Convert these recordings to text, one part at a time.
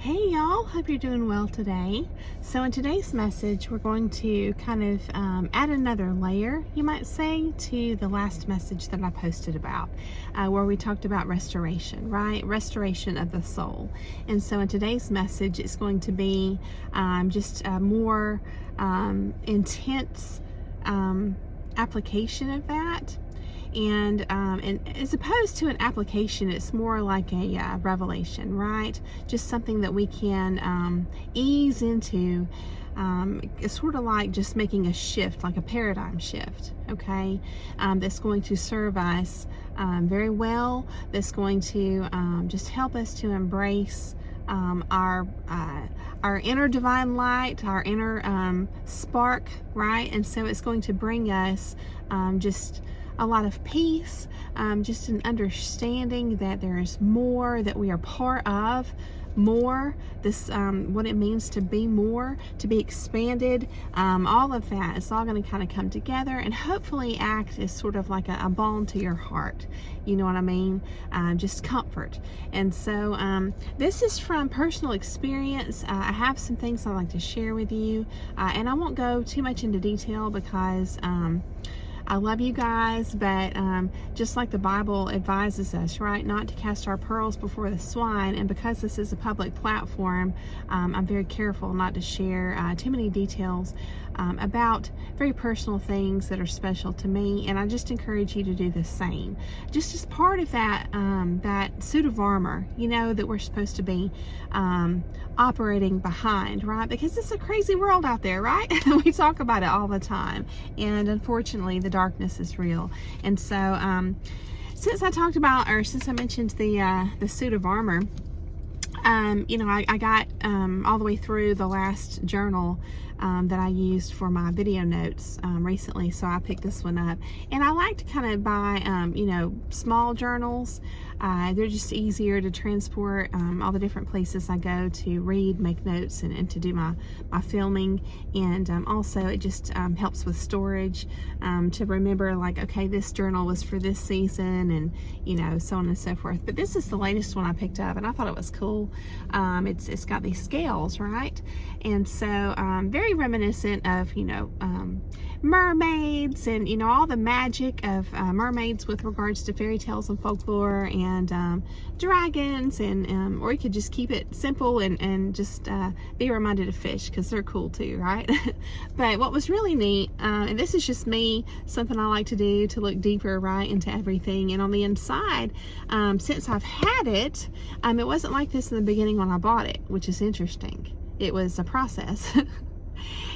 Hey y'all, hope you're doing well today. So in today's message, we're going to kind of add another layer, you might say, to the last message that I posted about, where we talked about restoration, right? Restoration of the soul. And so in today's message, it's going to be just a more intense application of that. And as opposed to an application, it's more like a revelation, right? Just something that we can ease into. It's sort of like just making a shift, like a paradigm shift, okay? That's going to serve us very well. That's going to just help us to embrace our inner divine light, our inner spark, right? And so it's going to bring us just a lot of peace, just an understanding that there is more, that we are part of more, this what it means to be more, to be expanded, all of that. It's all going to kind of come together and hopefully act as sort of like a balm to your heart, you know what I mean? Just comfort. And so this is from personal experience. I have some things I'd like to share with you, and I won't go too much into detail because I love you guys, but just like the Bible advises us, right, not to cast our pearls before the swine, and because this is a public platform, I'm very careful not to share too many details about very personal things that are special to me, and I just encourage you to do the same. Just as part of that, that suit of armor, you know, that we're supposed to be operating behind, right? Because it's a crazy world out there, right? We talk about it all the time, and unfortunately the darkness is real. And so since I talked about, or since I mentioned the suit of armor, you know, I got all the way through the last journal that I used for my video notes recently, so I picked this one up. And I like to kind of buy, you know, small journals. They're just easier to transport all the different places I go to read, make notes, and to do my filming. And also it just helps with storage, to remember, like, okay, this journal was for this season, and, you know, so on and so forth. But this is the latest one I picked up, and I thought it was cool. It's got these scales, right? And so very reminiscent of, you know, mermaids, and, you know, all the magic of mermaids with regards to fairy tales and folklore, and dragons, and or you could just keep it simple and just be reminded of fish, because they're cool too, right? But what was really neat, and this is just me, something I like to do to look deeper, right, into everything. And on the inside, since I've had it, it wasn't like this in the beginning when I bought it, which is interesting. It was a process.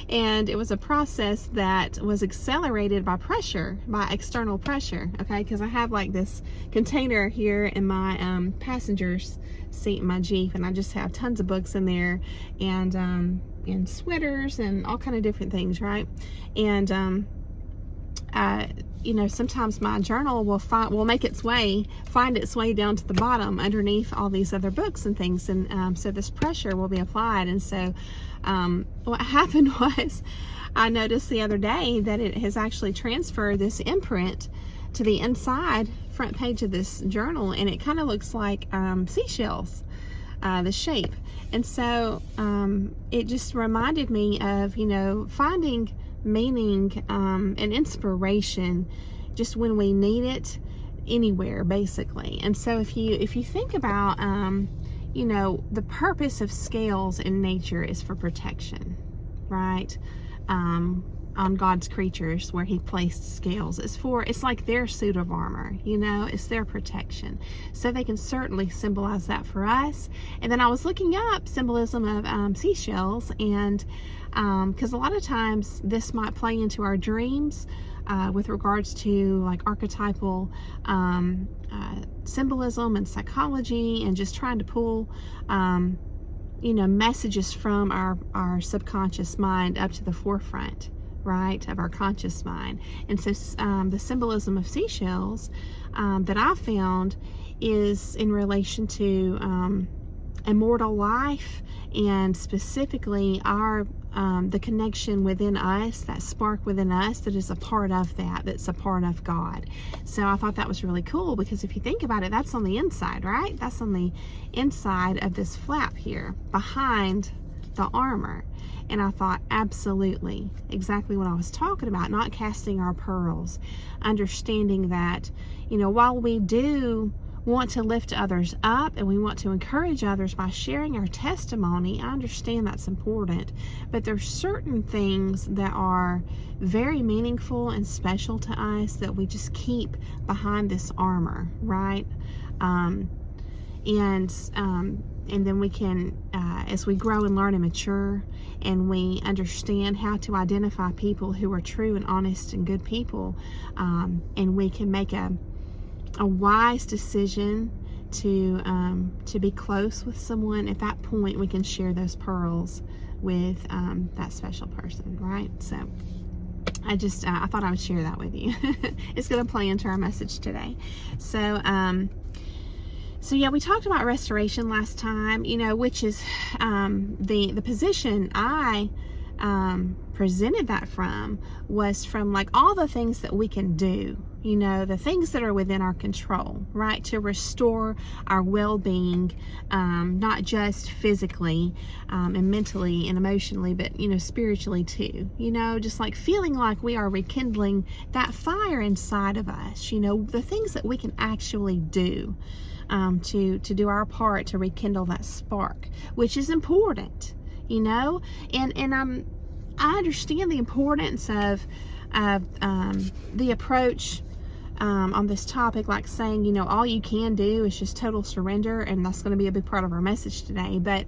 And it was a process that was accelerated by pressure, by external pressure, okay? Because I have like this container here in my passenger's seat in my Jeep, and I just have tons of books in there, and sweaters and all kind of different things, right? And you know, sometimes my journal will find its way down to the bottom underneath all these other books and things, and so this pressure will be applied. And so what happened was, I noticed the other day that it has actually transferred this imprint to the inside front page of this journal, and it kind of looks like seashells, the shape. And so it just reminded me of, you know, finding meaning and inspiration just when we need it, anywhere, basically. And so if you think about you know, the purpose of scales in nature is for protection, right? On God's creatures, where he placed scales, it's like their suit of armor, you know, it's their protection. So they can certainly symbolize that for us. And then I was looking up symbolism of seashells, and because a lot of times this might play into our dreams with regards to like archetypal symbolism and psychology, and just trying to pull you know, messages from our subconscious mind up to the forefront, right, of our conscious mind. And so the symbolism of seashells that I found is in relation to immortal life, and specifically our the connection within us, that spark within us that is a part of that, that's a part of God. So I thought that was really cool, because if you think about it, that's on the inside, right? That's on the inside of this flap here, behind the armor. And I thought, absolutely, exactly what I was talking about, not casting our pearls, understanding that, you know, while we do want to lift others up and we want to encourage others by sharing our testimony, I understand that's important, but there's certain things that are very meaningful and special to us that we just keep behind this armor, right? And then we can, as we grow and learn and mature, and we understand how to identify people who are true and honest and good people, and we can make a wise decision to be close with someone, at that point we can share those pearls with that special person, right? So I thought I would share that with you. It's going to play into our message today. So yeah, we talked about restoration last time, you know, which is the position I presented that from was from like all the things that we can do, you know, the things that are within our control, right, to restore our well-being, not just physically and mentally and emotionally, but, you know, spiritually too, you know, just like feeling like we are rekindling that fire inside of us, you know, the things that we can actually do to do our part to rekindle that spark, which is important, you know, and I understand the importance of the approach on this topic, like saying, you know, all you can do is just total surrender, and that's going to be a big part of our message today. But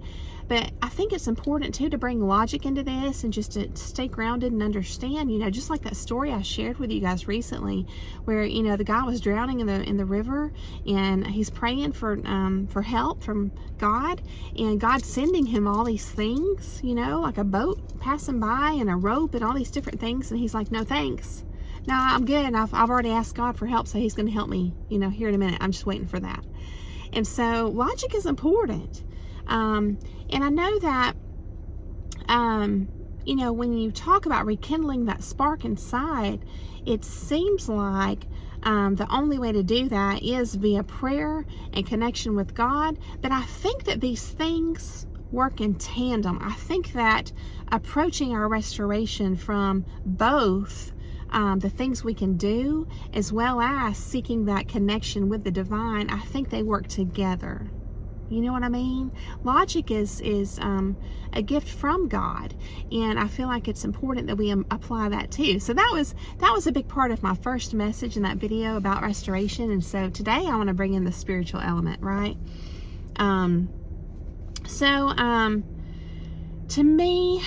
I think it's important too to bring logic into this and just to stay grounded and understand, you know, just like that story I shared with you guys recently, where, you know, the guy was drowning in the river, and he's praying for help from God, and God's sending him all these things, you know, like a boat passing by and a rope and all these different things, and he's like, no thanks. No, I'm good. I've already asked God for help, so he's going to help me, you know, here in a minute. I'm just waiting for that. And so logic is important. And I know that, you know, when you talk about rekindling that spark inside, it seems like the only way to do that is via prayer and connection with God. But I think that these things work in tandem. I think that approaching our restoration from both the things we can do, as well as seeking that connection with the divine, I think they work together. You know what I mean? Logic is a gift from God, and I feel like it's important that we apply that too. So that was a big part of my first message in that video about restoration. And so today I want to bring in the spiritual element, right? To me,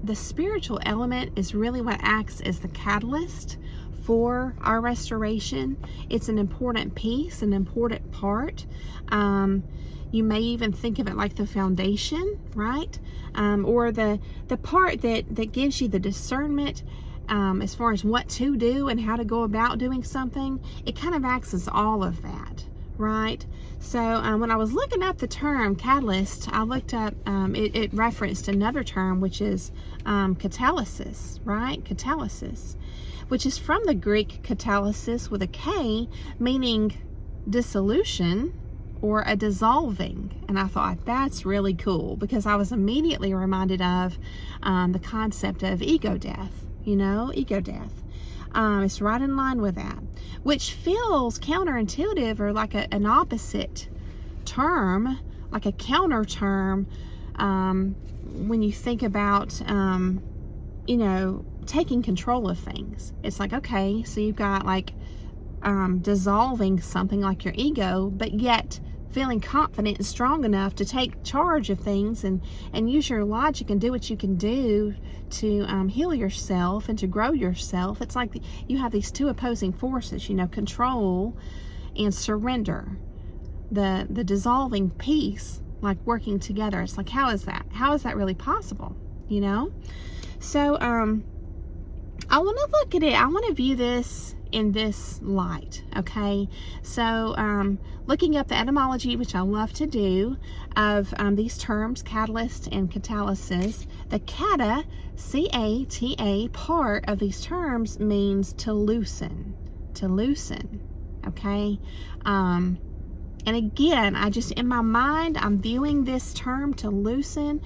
the spiritual element is really what acts as the catalyst for our restoration. It's an important piece, an important part. You may even think of it like the foundation, right? Or the part that gives you the discernment as far as what to do and how to go about doing something. It kind of acts as all of that, right? So when I was looking up the term catalyst, I looked up, it referenced another term, which is catalysis, right? Catalysis, which is from the Greek catalysis with a K, meaning dissolution or a dissolving. And I thought that's really cool, because I was immediately reminded of the concept of ego death, you know, ego death. It's right in line with that, which feels counterintuitive, or like an opposite term, like a counter term, when you think about, you know, taking control of things. It's like, okay, so you've got like dissolving something like your ego, but yet feeling confident and strong enough to take charge of things and use your logic and do what you can do to heal yourself and to grow yourself. It's like you have these two opposing forces, you know, control and surrender. The dissolving piece, like working together. It's like, how is that? How is that really possible? You know? So I want to look at it. I want to view this in this light, okay? So looking up the etymology, which I love to do, of these terms, catalyst and catalysis, the cata, C-A-T-A, part of these terms means to loosen, okay? And again, in my mind, I'm viewing this term to loosen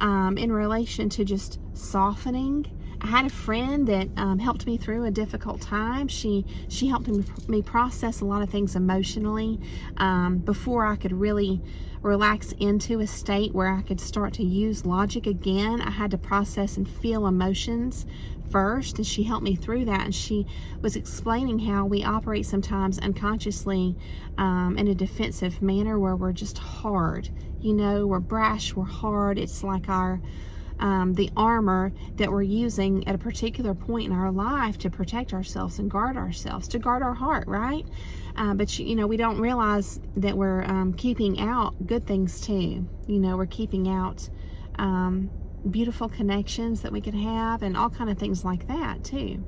in relation to just softening. I had a friend that helped me through a difficult time. She helped me process a lot of things emotionally before I could really relax into a state where I could start to use logic again. I had to process and feel emotions first, and she helped me through that. And she was explaining how we operate sometimes unconsciously in a defensive manner where we're just hard. You know, we're brash, we're hard. It's like our the armor that we're using at a particular point in our life to protect ourselves and guard ourselves, to guard our heart, right? But you know, we don't realize that we're keeping out good things too. You know, we're keeping out beautiful connections that we could have, and all kind of things like that too.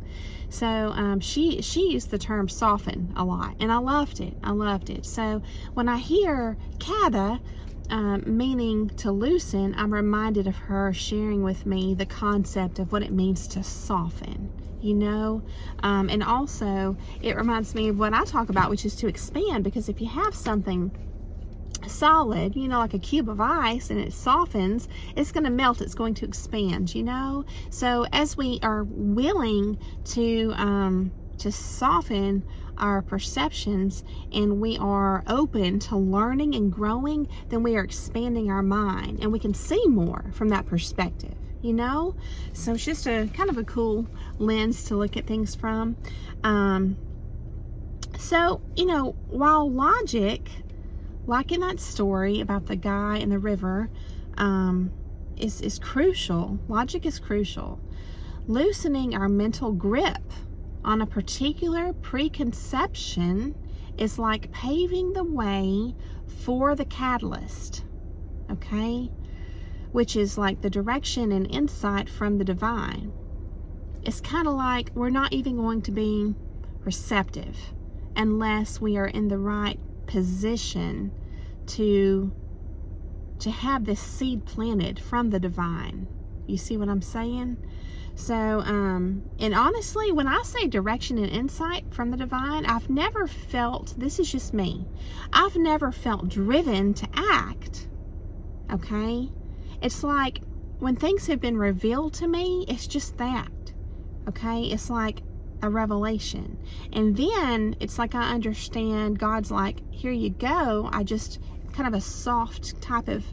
So she used the term soften a lot, and I loved it. So when I hear kata meaning to loosen, I'm reminded of her sharing with me the concept of what it means to soften, you know. And also it reminds me of what I talk about, which is to expand, because if you have something solid, you know, like a cube of ice, and it softens, it's going to melt, it's going to expand, you know. So as we are willing to soften our perceptions, and we are open to learning and growing, then we are expanding our mind, and we can see more from that perspective, you know. So it's just a kind of a cool lens to look at things from. So, you know, while logic, like in that story about the guy in the river, is crucial, logic is crucial, loosening our mental grip on a particular preconception is like paving the way for the catalyst, okay? Which is like the direction and insight from the divine. It's kind of like we're not even going to be receptive unless we are in the right position to have this seed planted from the divine. You see what I'm saying? So, and honestly, when I say direction and insight from the divine, I've never felt, this is just me, I've never felt driven to act, okay? It's like when things have been revealed to me, it's just that, okay? It's like a revelation. And then it's like I understand, God's like, here you go. I just kind of a soft type of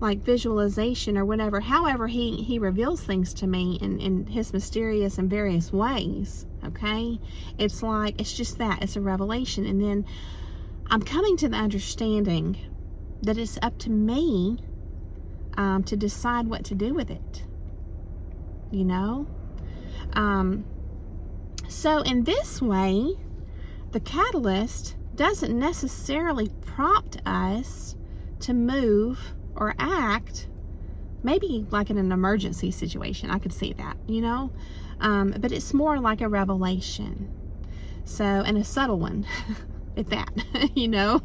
like visualization or whatever, however he reveals things to me in his mysterious and various ways, okay? It's like, it's just that, it's a revelation. And then I'm coming to the understanding that it's up to me to decide what to do with it, you know? So in this way, the catalyst doesn't necessarily prompt us to move or act, maybe like in an emergency situation. I could see that, you know, but it's more like a revelation. So, and a subtle one at that, you know.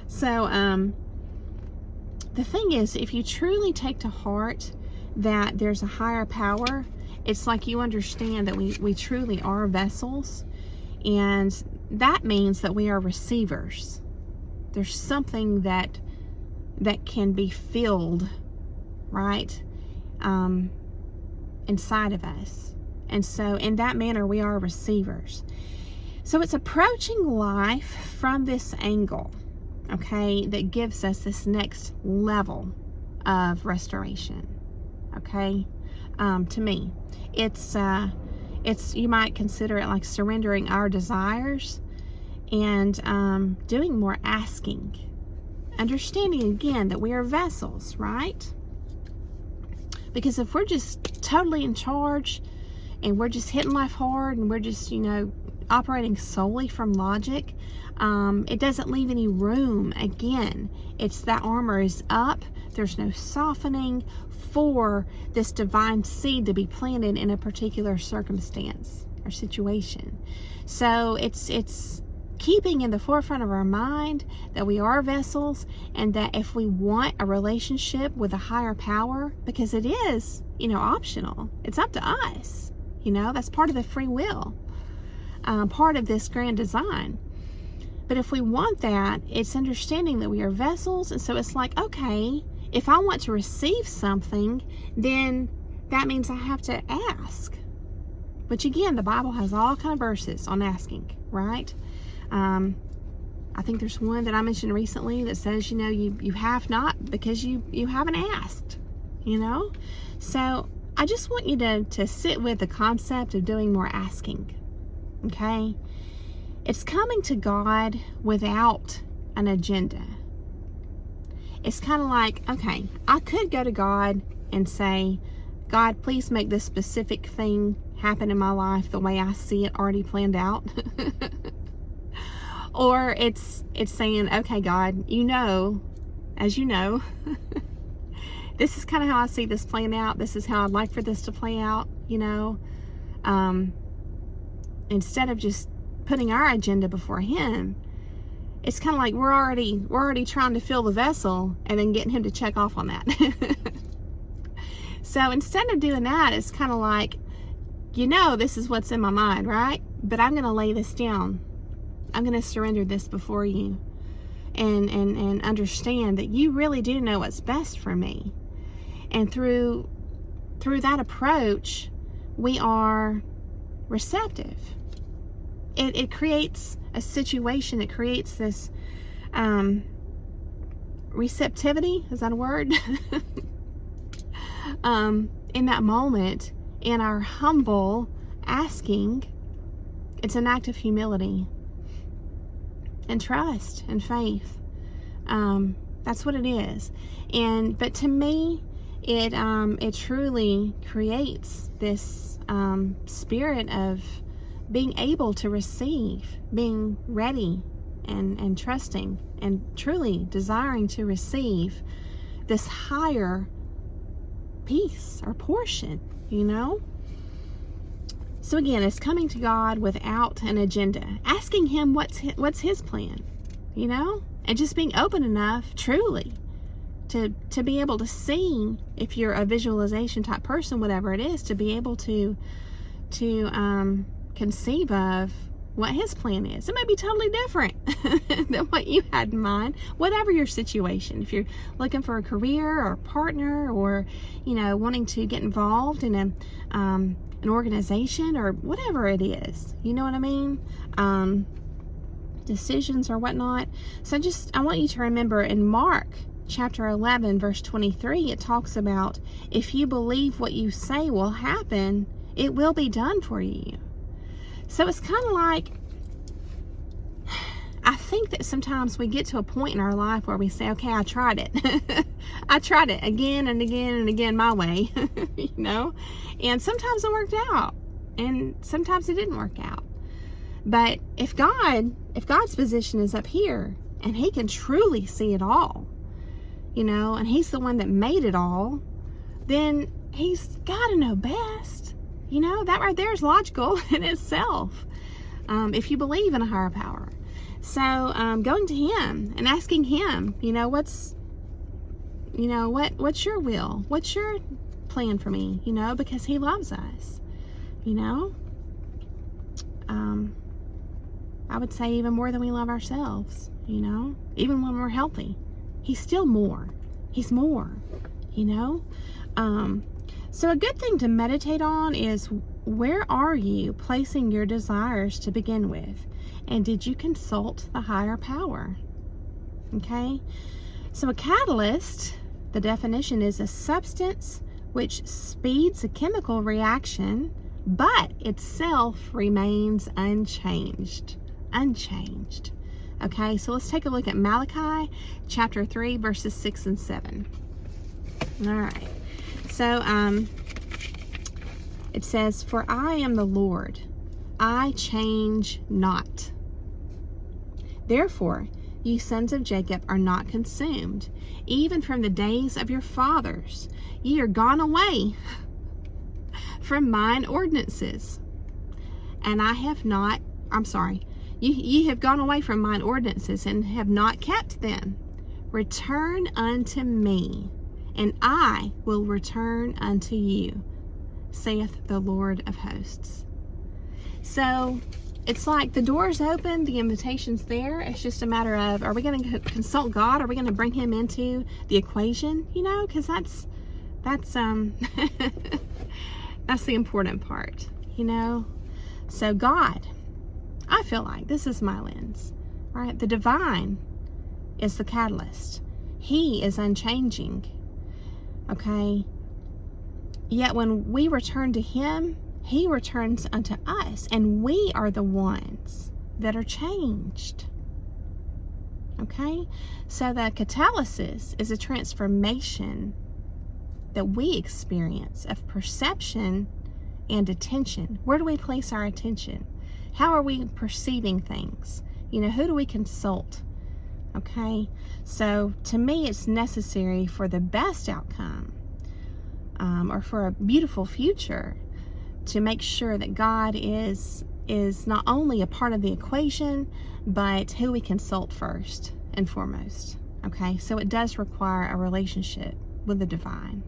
So the thing is, if you truly take to heart that there's a higher power, it's like you understand that we truly are vessels, and that means that we are receivers. There's something that can be filled, right, inside of us. And so in that manner, we are receivers. So it's approaching life from this angle, okay, that gives us this next level of restoration, okay? To me, it's you might consider it like surrendering our desires and doing more asking. Understanding again that we are vessels, right? Because if we're just totally in charge and we're just hitting life hard and we're just, you know, operating solely from logic, it doesn't leave any room. Again, it's that armor is up. There's no softening for this divine seed to be planted in a particular circumstance or situation. So it's keeping in the forefront of our mind that we are vessels, and that if we want a relationship with a higher power, because it is, optional, it's up to us, that's part of the free will, part of this grand design. But if we want that, it's understanding that we are vessels. And so it's like, okay, if I want to receive something, then that means I have to ask. Which again, the Bible has all kind of verses on asking, right? I think there's one that I mentioned recently that says, you have not because you haven't asked, So I just want you to sit with the concept of doing more asking, okay? It's coming to God without an agenda. It's kind of like, okay, I could go to God and say, God, please make this specific thing happen in my life the way I see it already planned out. Or it's saying, okay, God, as you know, this is kind of how I see this playing out. This is how I'd like for this to play out, instead of just putting our agenda before him. It's kind of like we're already trying to fill the vessel and then getting him to check off on that. So instead of doing that, it's kind of like, this is what's in my mind, right? But I'm going to lay this down. I'm going to surrender this before you and understand that you really do know what's best for me. And through that approach, we are receptive. It creates a situation. It creates this receptivity. Is that a word? In that moment, in our humble asking, it's an act of humility and trust and faith. That's what it is. But to me, it truly creates this spirit of being able to receive, being ready and trusting and truly desiring to receive this higher piece or portion, So again, it's coming to God without an agenda, asking him what's his plan, and just being open enough truly to be able to see, if you're a visualization type person, whatever it is, to be able to conceive of what his plan is. It may be totally different than what you had in mind, whatever your situation. If you're looking for a career or a partner, or wanting to get involved in an organization or whatever it is, you know what I mean, decisions or whatnot. So I want you to remember in Mark chapter 11 verse 23, it talks about, if you believe what you say will happen, it will be done for you. So it's kind of like, I think that sometimes we get to a point in our life where we say, okay, I tried it. I tried it again and again and again my way, and sometimes it worked out and sometimes it didn't work out. But if God's position is up here and he can truly see it all, and he's the one that made it all, then he's got to know best. That right there is logical in itself, if you believe in a higher power. So going to him and asking him, what's your will? What's your plan for me? Because he loves us, I would say even more than we love ourselves, even when we're healthy. He's still more. He's more, So a good thing to meditate on is, where are you placing your desires to begin with? And did you consult the higher power? Okay. So a catalyst, the definition is a substance which speeds a chemical reaction, but itself remains unchanged. Okay, so let's take a look at Malachi chapter 3 verses 6 and 7. All right. So it says, for I am the Lord, I change not. Therefore, you sons of Jacob are not consumed, even from the days of your fathers. Ye are gone away from mine ordinances, and I have not, I'm sorry, ye have gone away from mine ordinances and have not kept them. Return unto me, and I will return unto you, saith the Lord of hosts. So it's like the door's open, the invitation's there. It's just a matter of, are we going to consult God? Are we going to bring him into the equation? You know, because that's that's the important part, you know. So God, I feel like this is my lens, right? The divine is the catalyst. He is unchanging, okay? Yet when we return to him, he returns unto us, and we are the ones that are changed, okay? So the catalysis is a transformation that we experience of perception and attention. Where do we place our attention? How are we perceiving things? You know, who do we consult? Okay, so to me, it's necessary for the best outcome, or for a beautiful future, to make sure that God is not only a part of the equation, but who we consult first and foremost. Okay, so it does require a relationship with the divine.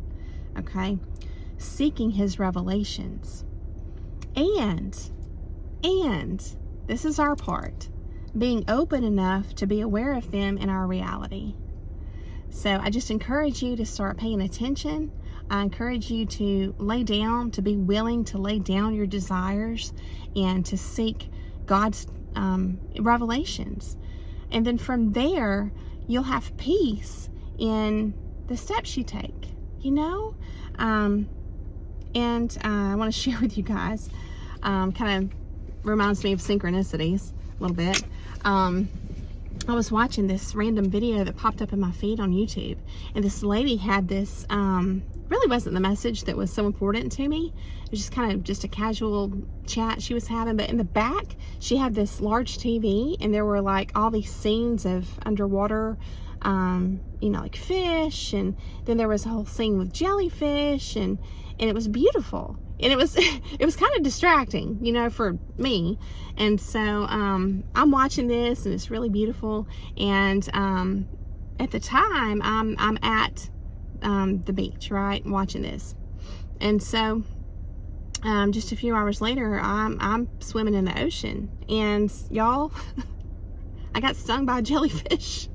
Okay, seeking his revelations, and this is our part, being open enough to be aware of them in our reality. So I just encourage you to start paying attention. I encourage you to lay down, to be willing to lay down your desires and to seek God's revelations. And then from there, you'll have peace in the steps you take, you know? And I want to share with you guys, kind of reminds me of synchronicities a little bit. I was watching this random video that popped up in my feed on YouTube, and this lady had this, really wasn't the message that was so important to me. It was just kind of just a casual chat she was having, but in the back, she had this large TV, and there were like all these scenes of underwater, you know, like fish, and then there was a whole scene with jellyfish, and it was beautiful. And it was kind of distracting, you know, for me. And so I'm watching this, and it's really beautiful. And at the time, I'm at the beach, right, watching this. And so just a few hours later, I'm swimming in the ocean, and y'all, I got stung by a jellyfish.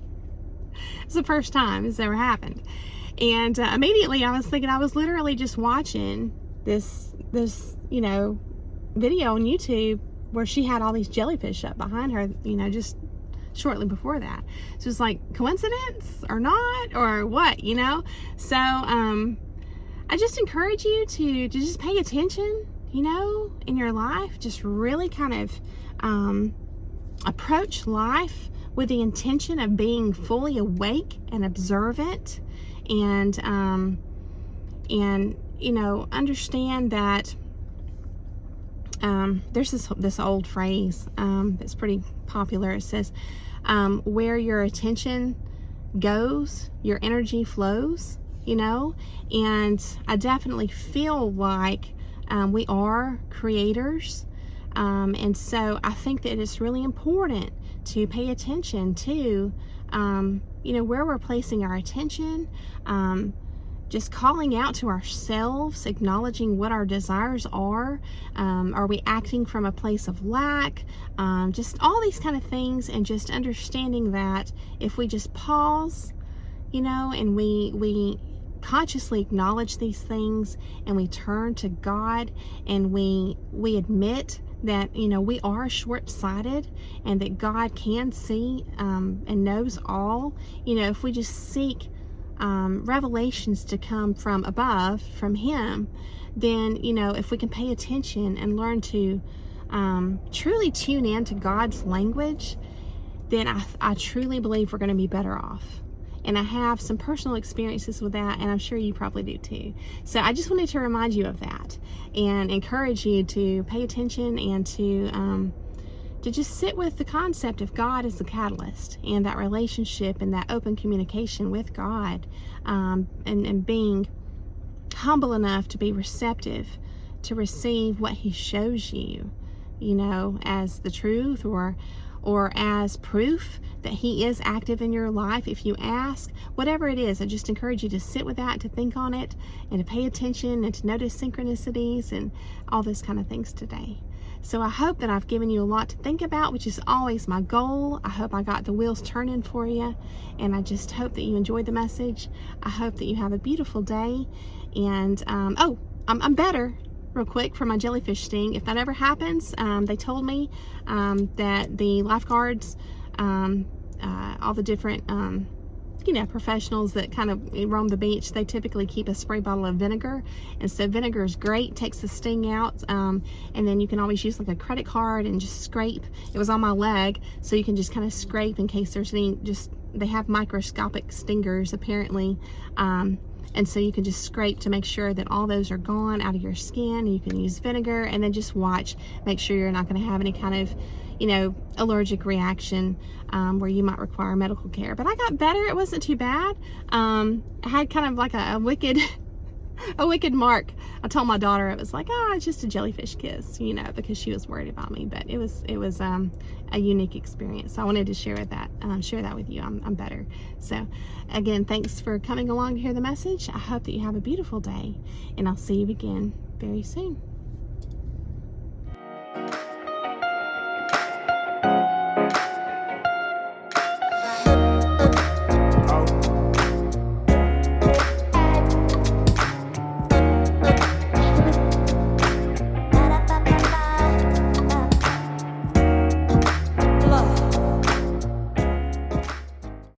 It's the first time it's ever happened. And immediately I was thinking, I was literally just watching this you know, video on YouTube where she had all these jellyfish up behind her, you know, just shortly before that. So it's like, coincidence or not, or what, you know? So I just encourage you to just pay attention, you know, in your life. Just really kind of approach life with the intention of being fully awake and observant, and you know, understand that there's this old phrase that's pretty popular. It says, where your attention goes, your energy flows, you know. And I definitely feel like we are creators, and so I think that it's really important to pay attention to you know, where we're placing our attention, just calling out to ourselves, acknowledging what our desires are. Are we acting from a place of lack? Just all these kind of things, and just understanding that if we just pause, you know, and we consciously acknowledge these things, and we turn to God, and we admit that, you know, we are short-sighted, and that God can see and knows all. You know, if we just seek revelations to come from above, from him, then, you know, if we can pay attention and learn to truly tune in to God's language, then I truly believe we're going to be better off. And I have some personal experiences with that, and I'm sure you probably do too. So I just wanted to remind you of that, and encourage you to pay attention, and to just sit with the concept of God as the catalyst, and that relationship and that open communication with God, and being humble enough to be receptive to receive what he shows you, as the truth or as proof that he is active in your life. If you ask, whatever it is, I just encourage you to sit with that, to think on it, and to pay attention, and to notice synchronicities and all those kind of things today. So I hope that I've given you a lot to think about, which is always my goal. I hope I got the wheels turning for you, and I just hope that you enjoyed the message. I hope that you have a beautiful day. And I'm better, real quick, for my jellyfish sting. If that ever happens, they told me that the lifeguards, all the different professionals that kind of roam the beach, they typically keep a spray bottle of vinegar, and so vinegar is great, takes the sting out, and then you can always use like a credit card and just scrape. It was on my leg, so you can just kind of scrape in case there's any, they have microscopic stingers apparently, and so you can just scrape to make sure that all those are gone out of your skin. You can use vinegar, and then just watch, make sure you're not going to have any kind of allergic reaction where you might require medical care. But I got better. It wasn't too bad. I had kind of like a wicked mark. I told my daughter, it was like, it's just a jellyfish kiss, because she was worried about me. But it was a unique experience. So I wanted to share that with you. I'm better. So again, thanks for coming along to hear the message. I hope that you have a beautiful day, and I'll see you again very soon.